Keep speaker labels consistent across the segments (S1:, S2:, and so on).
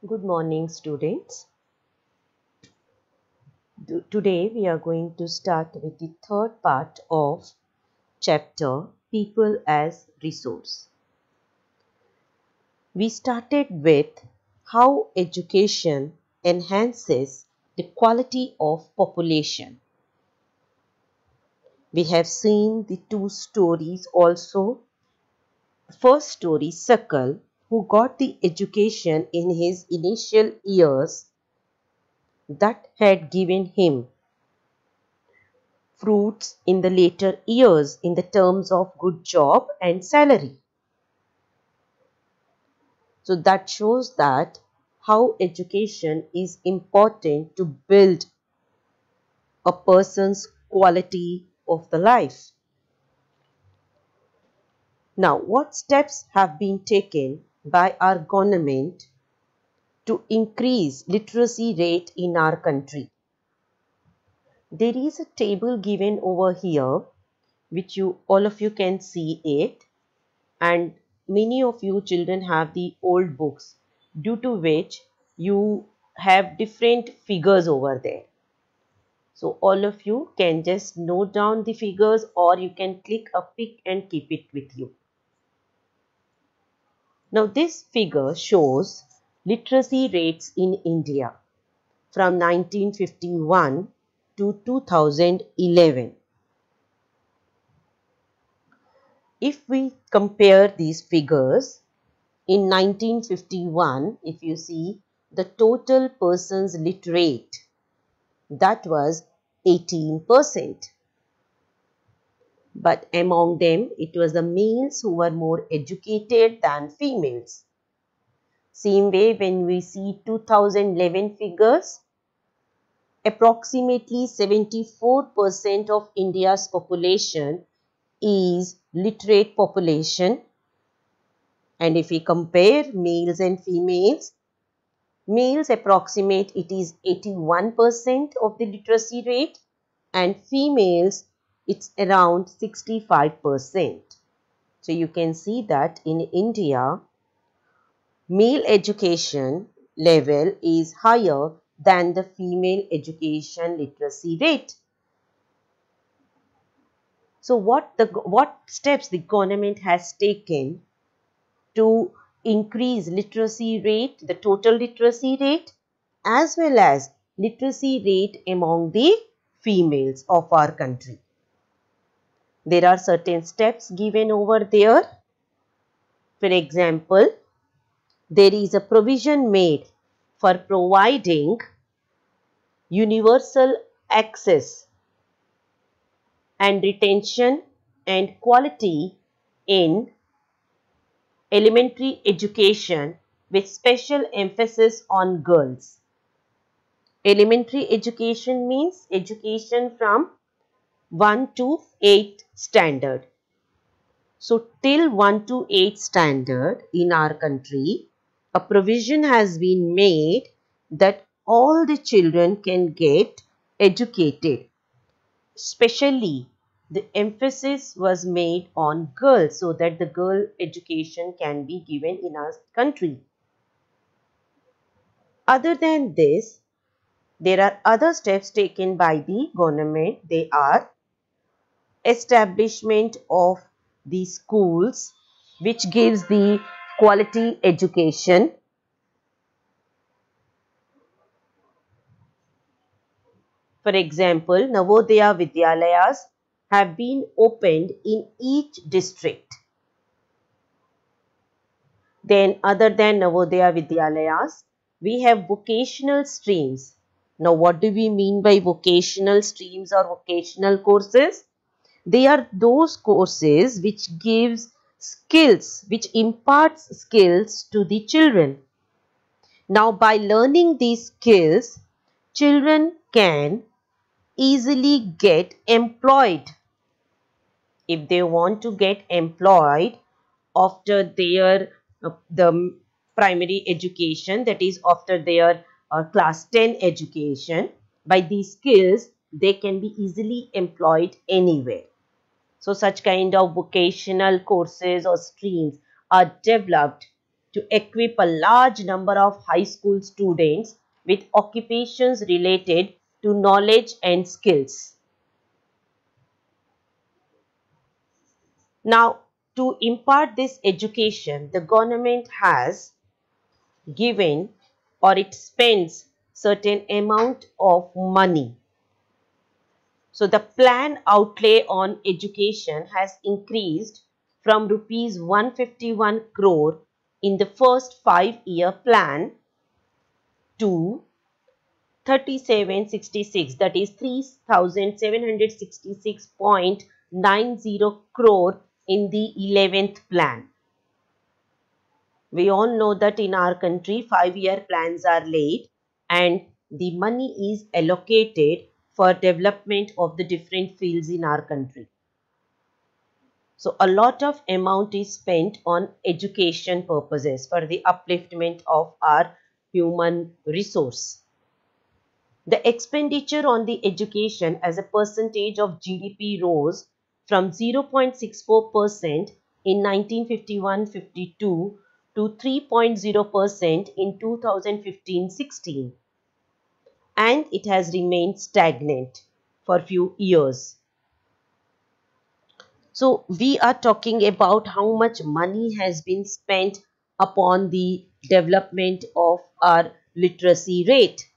S1: Good morning, students. Today we are going to start with the third part of chapter People as Resource. We started with how education enhances the quality of population. We have seen the two stories also. First story, Sakal, who got the education in his initial years that had given him fruits in the later years in the terms of good job and salary. So that shows that how education is important to build a person's quality of the life. Now, what steps have been taken by our government to increase literacy rate in our country? There is a table given over here which all of you can see it, and many of you children have the old books, due to which you have different figures over there. So all of you can just note down the figures, or you can click a pic and keep it with you. Now this figure shows literacy rates in India from 1951 to 2011. If we compare these figures, in 1951, if you see, the total persons literate, that was 18%. But among them, it was the males who were more educated than females. Same way, when we see 2011 figures, approximately 74% of India's population is literate population. And if we compare males and females, males approximate it is 81% of the literacy rate, and females it's around 65%. So you can see that in India, male education level is higher than the female education literacy rate. So what steps the government has taken to increase literacy rate, the total literacy rate, as well as literacy rate among the females of our country? There are certain steps given over there. For example, there is a provision made for providing universal access and retention and quality in elementary education with special emphasis on girls. Elementary education means education from 1 to 8 standard. So till 1 to 8 standard in our country, a provision has been made that all the children can get educated. Especially the emphasis was made on girls so that the girl education can be given in our country. Other than this, there are other steps taken by the government. They are establishment of the schools which gives the quality education. For example, Navodaya Vidyalayas have been opened in each district. Then other than Navodaya Vidyalayas, we have vocational streams. Now what do we mean by vocational streams or vocational courses? They are those courses which gives skills, which imparts skills to the children. Now by learning these skills, children can easily get employed. If they want to get employed after their the primary education, that is after their class 10 education, by these skills they can be easily employed anywhere. So such kind of vocational courses or streams are developed to equip a large number of high school students with occupations related to knowledge and skills. Now, to impart this education, the government has given or it spends certain amount of money. So the plan outlay on education has increased from rupees 151 crore in the first 5-year plan to 3766, that is 3766.90 crore in the 11th plan. We all know that in our country 5-year plans are laid and the money is allocated for development of the different fields in our country. So a lot of amount is spent on education purposes for the upliftment of our human resource. The expenditure on the education as a percentage of GDP rose from 0.64% in 1951-52 to 3.0% in 2015-16, and it has remained stagnant for few years. So we are talking about how much money has been spent upon the development of our literacy rate.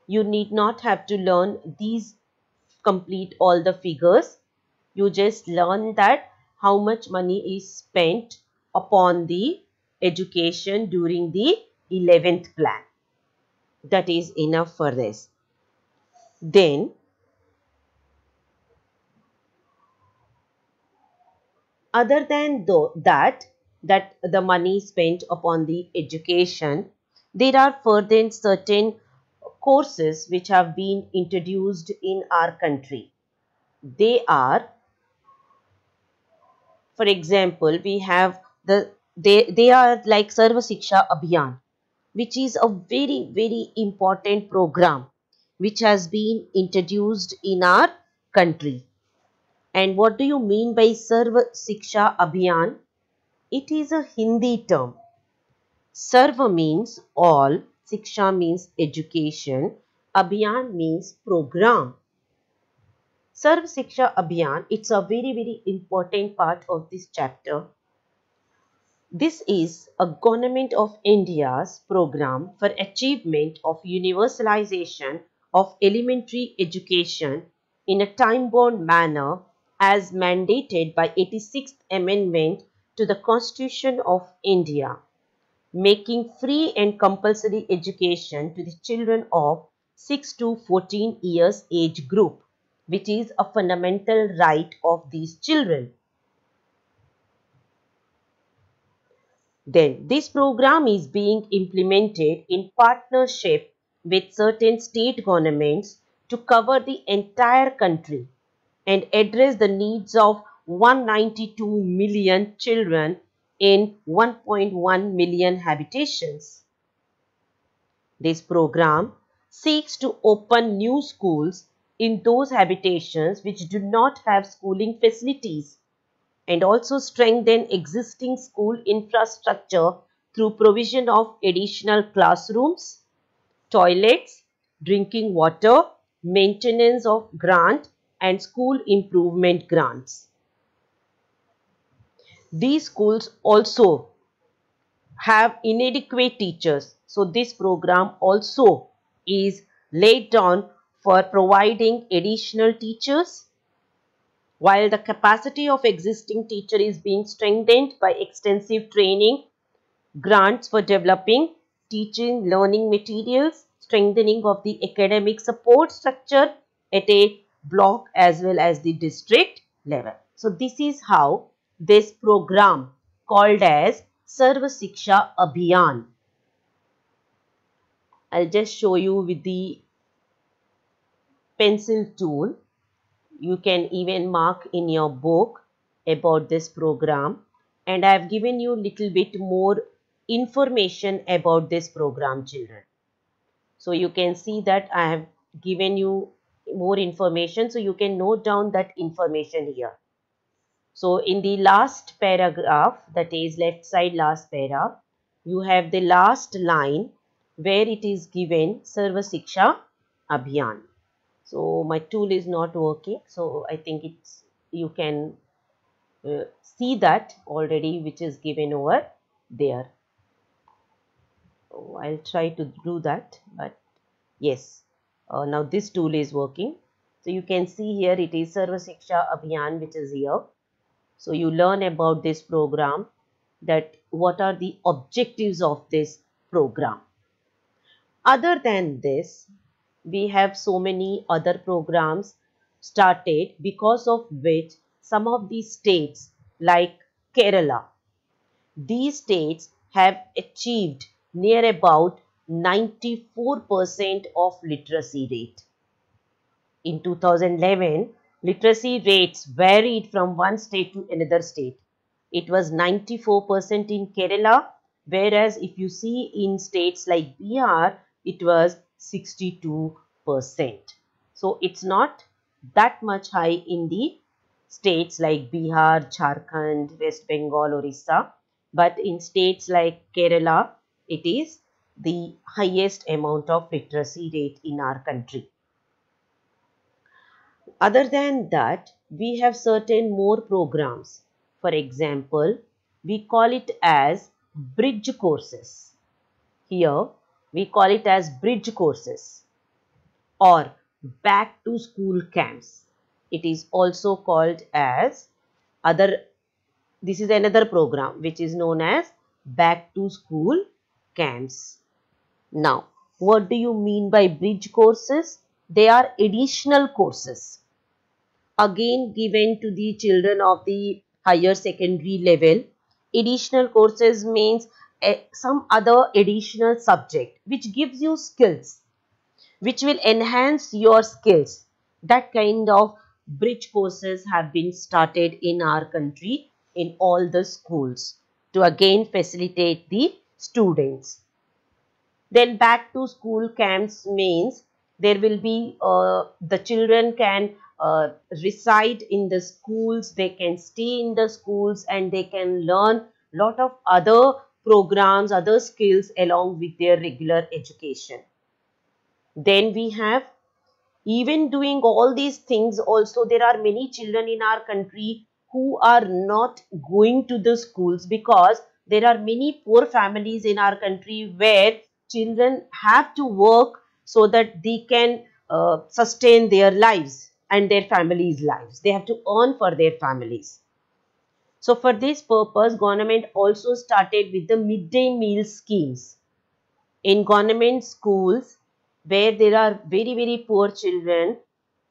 S1: You need not have to learn these complete all the figures. You just learn that how much money is spent upon the education during the 11th plan. That is enough for this. Then other than that the money spent upon the education, there are further certain courses which have been introduced in our country. They are, for example, we have they are like Sarva Shiksha Abhiyan, which is a very important program which has been introduced in our country. And what do you mean by Sarva Shiksha Abhiyan? It is a Hindi term. Sarva means all, Shiksha means education, Abhiyan means program. Sarva Shiksha Abhiyan, it's a very important part of this chapter. This is a Government of India's program for achievement of universalization of elementary education in a time-bound manner as mandated by 86th Amendment to the Constitution of India, making free and compulsory education to the children of 6 to 14 years age group, which is a fundamental right of these children. Then this program is being implemented in partnership with certain state governments to cover the entire country and address the needs of 192 million children in 1.1 million habitations. This program seeks to open new schools in those habitations which do not have schooling facilities and also strengthen existing school infrastructure through provision of additional classrooms, toilets, drinking water, maintenance of grant and school improvement grants. These schools also have inadequate teachers. So this program also is laid down for providing additional teachers, while the capacity of existing teacher is being strengthened by extensive training, grants for developing teaching learning materials, strengthening of the academic support structure at a block as well as the district level. So this is how this program called as Sarva Shiksha Abhiyan. I'll just show you with the pencil tool. You can even mark in your book about this program, and I have given you little bit more information about this program, children. So you can see that I have given you more information, so you can note down that information here. So in the last paragraph, that is left side last para, you have the last line where it is given Sarva Shiksha Abhiyan. So my tool is not working, so I think it's, you can see that already, which is given over there. So I'll try to do that, but yes, now this tool is working. So you can see here it is Sarva Shiksha Abhiyan, which is here. So you learn about this program, that what are the objectives of this program. Other than this, we have so many other programs started, because of which some of these states like Kerala, these states have achieved near about 94% of literacy rate. In 2011, literacy rates varied from one state to another state. It was 94% in Kerala, whereas if you see in states like Bihar, it was 62%. So it's not that much high in the states like Bihar, Jharkhand, West Bengal, Orissa, but in states like Kerala, it is the highest amount of literacy rate in our country. Other than that, we have certain more programs. For example, we call it as bridge courses. Here, we call it as bridge courses or back to school camps. It is also called as this is another program which is known as back to school camps. Now, what do you mean by bridge courses? They are additional courses, again given to the children of the higher secondary level. Additional courses means some other additional subject which gives you skills, which will enhance your skills. That kind of bridge courses have been started in our country in all the schools to again facilitate the students. Then back to school camps means there will be the children can reside in the schools, they can stay in the schools and they can learn lot of other programs, other skills along with their regular education. Then we have, even doing all these things also, there are many children in our country who are not going to the schools because there are many poor families in our country where children have to work so that they can sustain their lives and their families' lives. They have to earn for their families. So for this purpose, government also started with the midday meal schemes. In government schools where there are very poor children,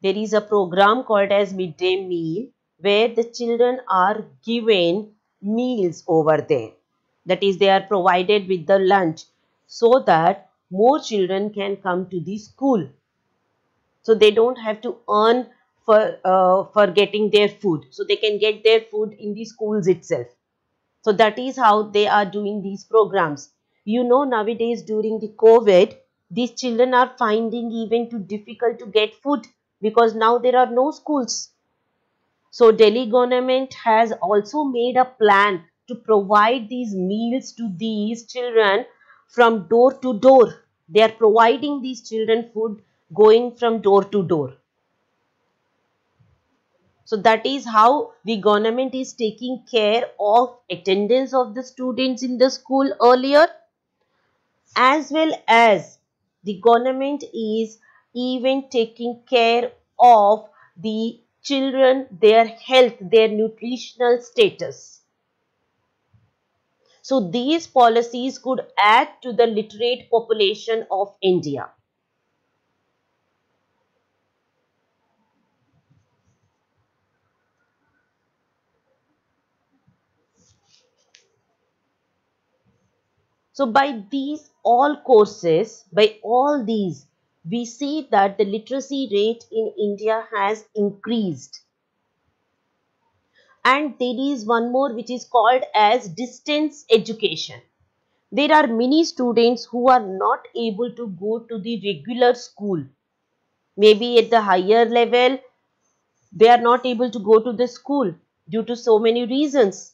S1: there is a program called as midday meal where the children are given meals over there. That is, they are provided with the lunch so that more children can come to the school. So they don't have to earn for getting their food. So they can get their food in the schools itself. So that is how they are doing these programs. You know, nowadays during the COVID, these children are finding even too difficult to get food because now there are no schools. So Delhi government has also made a plan to provide these meals to these children from door to door. They are providing these children food going from door to door. So that is how the government is taking care of attendance of the students in the school earlier, as well as the government is even taking care of the children, their health, their nutritional status. So these policies could add to the literate population of India. So by these all courses, by all these, we see that the literacy rate in India has increased. And there is one more which is called as distance education. There are many students who are not able to go to the regular school. Maybe at the higher level, they are not able to go to the school. due to so many reasons,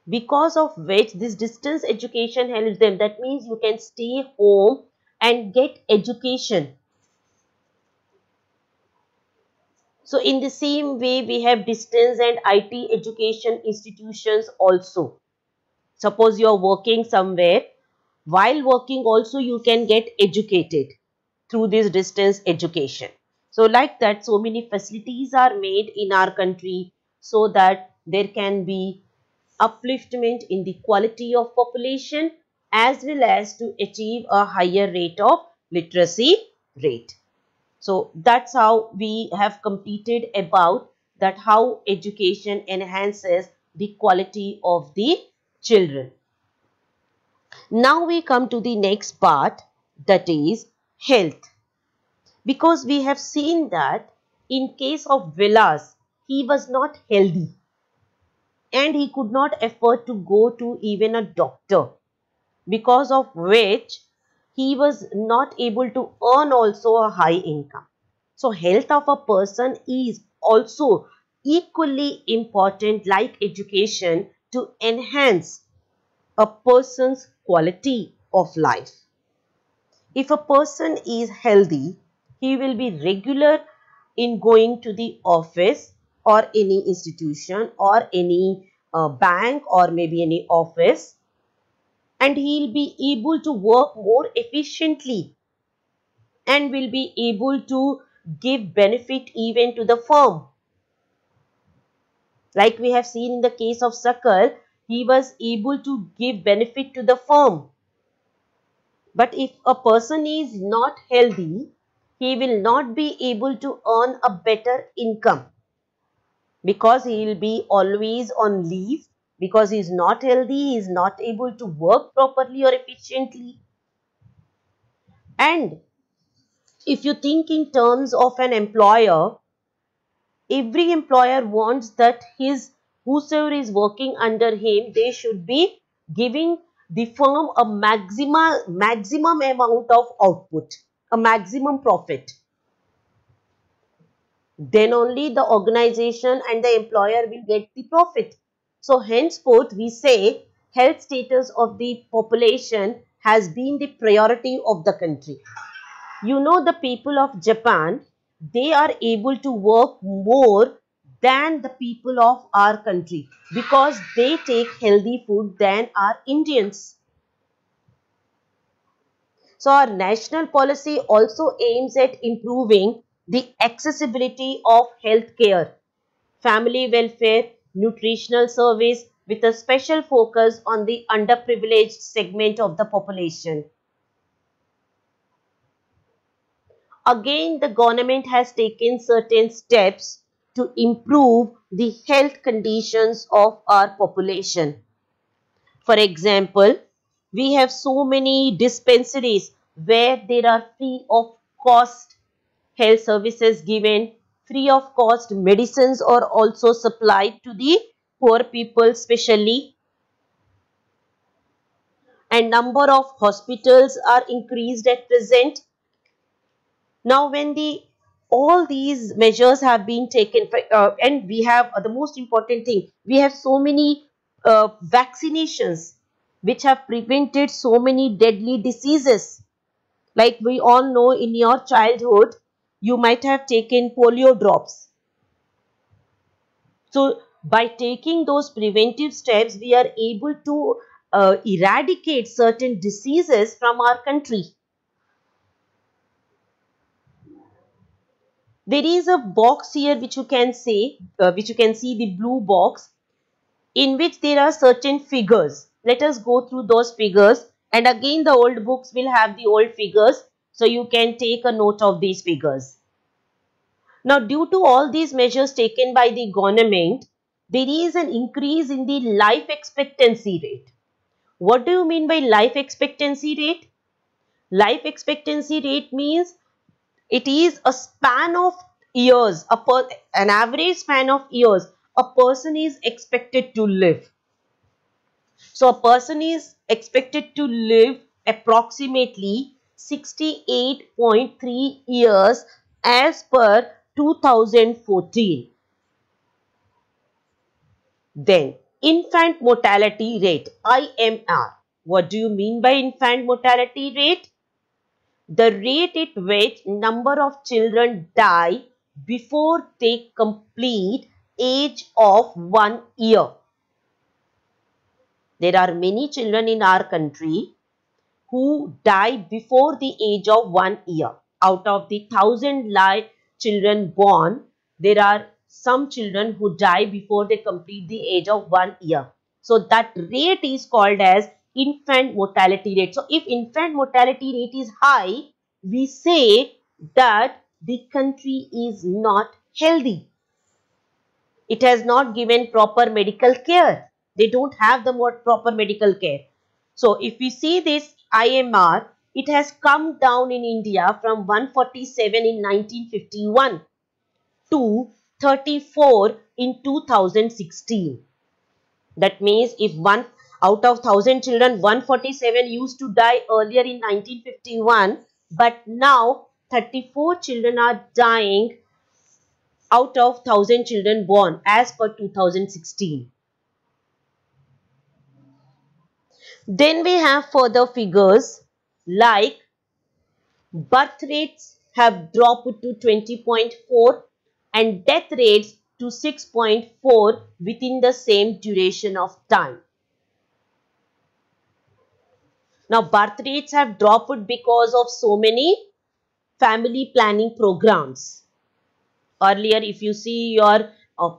S1: because of which this distance education helps them. That means you can stay home and get education. So in the same way, we have distance and IT education institutions also. Suppose you are working somewhere, while working also you can get educated through this distance education. So like that, so many facilities are made in our country so that there can be upliftment in the quality of population as well as to achieve a higher rate of literacy rate. So that's how we have completed about that how education enhances the quality of the children. Now we come to the next part, that is health. Because we have seen that in case of Vilas, he was not healthy and he could not afford to go to even a doctor, because of which he was not able to earn also a high income. So health of a person is also equally important like education to enhance a person's quality of life. If a person is healthy, he will be regular in going to the office or any institution or any bank or maybe any office, and he'll be able to work more efficiently and will be able to give benefit even to the firm. Like we have seen in the case of Sakal, he was able to give benefit to the firm. But if a person is not healthy, he will not be able to earn a better income, because he will be always on leave, because he is not healthy, he is not able to work properly or efficiently. And if you think in terms of an employer, every employer wants that his whosoever is working under him, they should be giving the firm a maximum amount of output, a maximum profit. Then only the organization and the employer will get the profit. So henceforth we say health status of the population has been the priority of the country. You know, the people of Japan, they are able to work more than the people of our country because they take healthy food than our Indians. So our national policy also aims at improving the accessibility of healthcare, family welfare, nutritional service with a special focus on the underprivileged segment of the population. Again, the government has taken certain steps to improve the health conditions of our population. For example, we have so many dispensaries where there are free of cost health services given, free of cost medicines are also supplied to the poor people especially, and number of hospitals are increased at present. Now when the all these measures have been taken, and we have the most important thing, we have so many vaccinations which have prevented so many deadly diseases. Like we all know, in your childhood you might have taken polio drops. So by taking those preventive steps, we are able to eradicate certain diseases from our country. There is a box here which you can see the blue box, in which there are certain figures. Let us go through those figures, and again the old books will have the old figures, so you can take a note of these figures. Now due to all these measures taken by the government, there is an increase in the life expectancy rate. What do you mean by life expectancy rate? Life expectancy rate means it is a span of years, an average span of years a person is expected to live. So a person is expected to live approximately 68.3 years as per 2014. Then infant mortality rate, IMR. What do you mean by infant mortality rate? The rate at which number of children die before they complete age of 1 year. There are many children in our country who die before the age of 1 year. Out of the 1,000 children born, there are some children who die before they complete the age of 1 year. So that rate is called as infant mortality rate. So if infant mortality rate is high, we say that the country is not healthy. It has not given proper medical care. They don't have the more proper medical care. So if we see this IMR, it has come down in India from 147 in 1951 to 34 in 2016. That means if one out of 1,000 children, 147 used to die earlier in 1951, but now 34 children are dying out of 1,000 children born as per 2016. Then we have further figures like birth rates have dropped to 20.4 and death rates to 6.4 within the same duration of time. Now birth rates have dropped because of so many family planning programs. Earlier, if you see your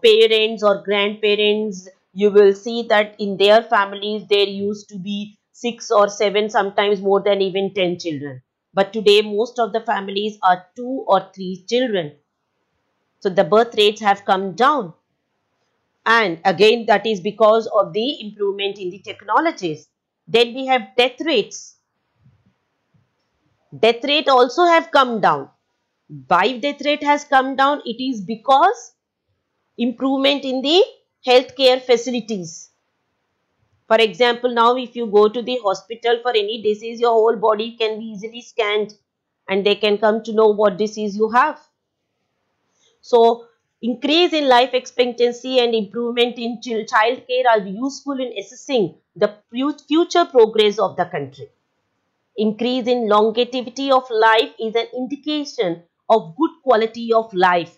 S1: parents or grandparents, you will see that in their families there used to be 6 or 7, sometimes more than even 10 children. But today most of the families are 2 or 3 children. So the birth rates have come down. And again, that is because of the improvement in the technologies. Then we have death rates. Death rate also have come down. Why death rate has come down? It is because improvement in the healthcare facilities. For example, now if you go to the hospital for any disease, your whole body can be easily scanned and they can come to know what disease you have. So increase in life expectancy and improvement in child care are useful in assessing the future progress of the country. Increase in longevity of life is an indication of good quality of life.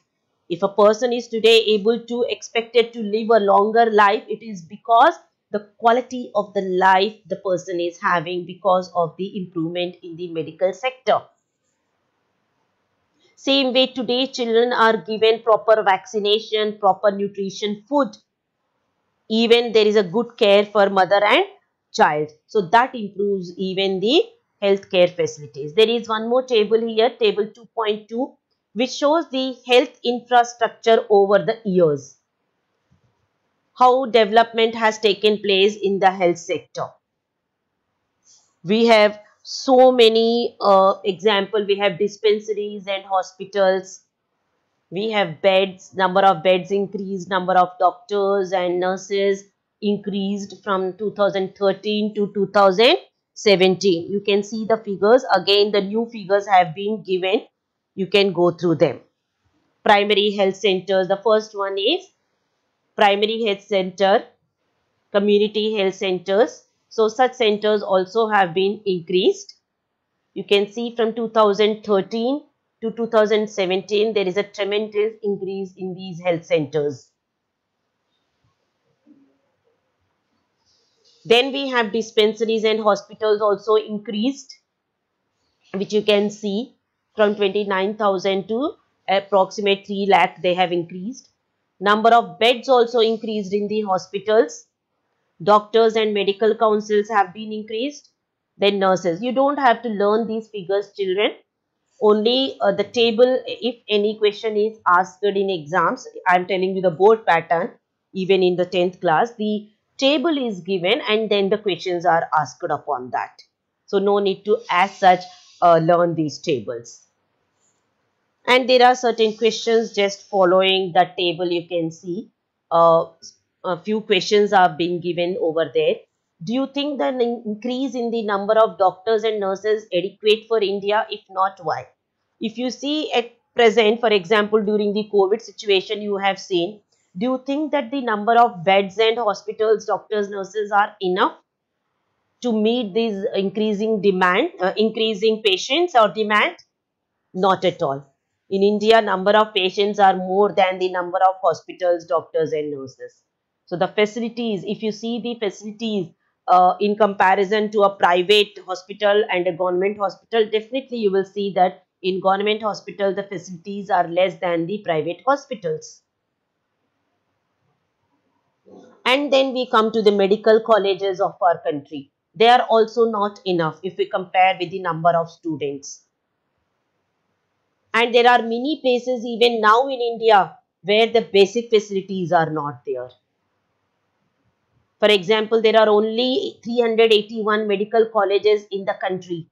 S1: If a person is today able to expected to live a longer life, it is because the quality of the life the person is having because of the improvement in the medical sector. Same way today children are given proper vaccination, proper nutrition food. Even there is a good care for mother and child. So that improves even the healthcare facilities. There is one more table here, table 2.2, which shows the health infrastructure over the years. How development has taken place in the health sector. We have so many examples. We have dispensaries and hospitals. We have beds, number of beds increased, number of doctors and nurses increased from 2013 to 2017. You can see the figures. Again, the new figures have been given. You can go through them. Primary health centers. The first one is primary health center, community health centers. So such centers also have been increased. You can see from 2013 to 2017, there is a tremendous increase in these health centers. Then we have dispensaries and hospitals also increased, which you can see from 29,000 to approximate 3 lakh they have increased. Number of beds also increased in the hospitals. Doctors and medical councils have been increased. Then nurses. You don't have to learn these figures, children. Only the table, if any question is asked in exams, I am telling you the board pattern, even in the 10th class, the table is given and then the questions are asked upon that. So no need to as such learn these tables. And there are certain questions just following the table. You can see a few questions are being given over there. Do you think the increase in the number of doctors and nurses adequate for India? If not, why? If you see at present, for example, during the COVID situation, you have seen Do you think that the number of beds and hospitals, doctors, nurses are enough to meet these increasing demand, increasing patients or demand? Not at all. In India, number of patients are more than the number of hospitals, doctors and nurses. So the facilities, if you see the facilities in comparison to a private hospital and a government hospital, definitely you will see that in government hospital, the facilities are less than the private hospitals. And then we come to the medical colleges of our country. They are also not enough if we compare with the number of students. And there are many places even now in India where the basic facilities are not there. For example, there are only 381 medical colleges in the country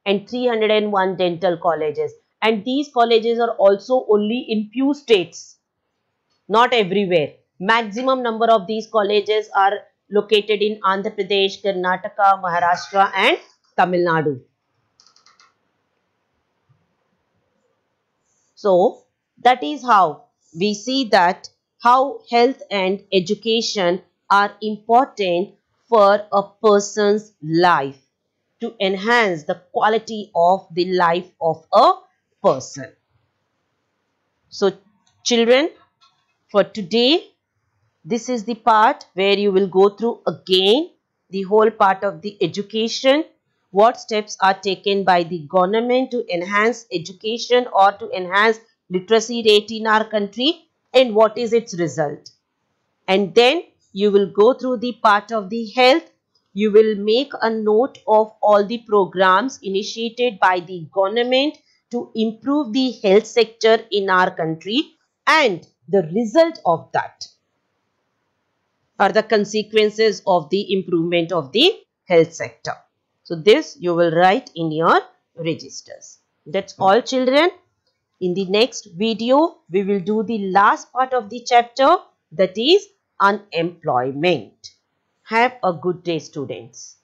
S1: and 301 dental colleges. And these colleges are also only in few states, not everywhere. Maximum number of these colleges are located in Andhra Pradesh, Karnataka, Maharashtra and Tamil Nadu. So that is how we see that how health and education are important for a person's life to enhance the quality of the life of a person. So children, for today, this is the part where you will go through again the whole part of the education. What steps are taken by the government to enhance education or to enhance literacy rate in our country and what is its result. And then you will go through the part of the health. You will make a note of all the programs initiated by the government to improve the health sector in our country and the result of that are the consequences of the improvement of the health sector. So this you will write in your registers. That's all children. In the next video, we will do the last part of the chapter, that is unemployment. Have a good day students.